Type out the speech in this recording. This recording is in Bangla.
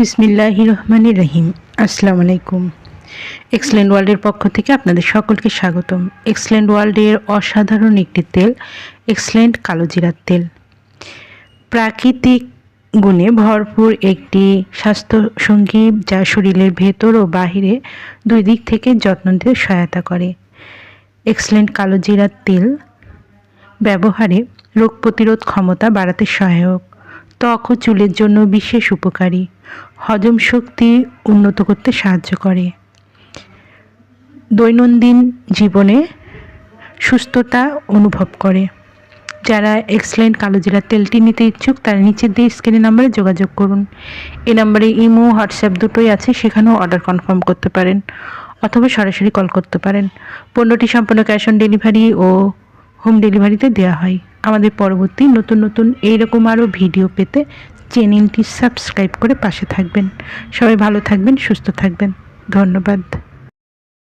বিসমিল্লাহির রহমানির রহিম। আসসালামু আলাইকুম। এক্সেলেন্ট ওয়ার্ল্ডের পক্ষ থেকে আপনাদের সকলকে স্বাগতম। এক্সেলেন্ট ওয়ার্ল্ডের অসাধারণ একটি তেল, এক্সেলেন্ট কালো জিরার তেল। প্রাকৃতিক গুণে ভরপুর একটি স্বাস্থ্য সঙ্গী, যা শরীরের ভেতর ও বাহিরে দুই দিক থেকে যত্ন দিতে সহায়তা করে। এক্সেলেন্ট কালো জিরার তেল ব্যবহারে রোগ প্রতিরোধ ক্ষমতা বাড়াতে সহায়ক, ত্বক ও চুলের জন্য বিশেষ উপকারী, হজম শক্তি উন্নত করতে সাহায্য করে, দৈনন্দিন জীবনে সুস্থতা অনুভব করে। যারা এক্সেলেন্ট কালো জিরার তেলটি নিতে ইচ্ছুক তারা নিচের দিয়ে স্ক্রিনের নাম্বারে যোগাযোগ করুন। এই নাম্বারে ইমো, হোয়াটসঅ্যাপ দুটোই আছে, সেখানেও অর্ডার কনফার্ম করতে পারেন অথবা সরাসরি কল করতে পারেন। পণ্যটি সম্পূর্ণ ক্যাশ অন ডেলিভারি ও হোম ডেলিভারিতে দেওয়া হয়। আমাদের পরবর্তী নতুন এইরকম আরও ভিডিও পেতে চ্যানেলটি সাবস্ক্রাইব করে পাশে থাকবেন। সবাই ভালো থাকবেন, সুস্থ থাকবেন। ধন্যবাদ।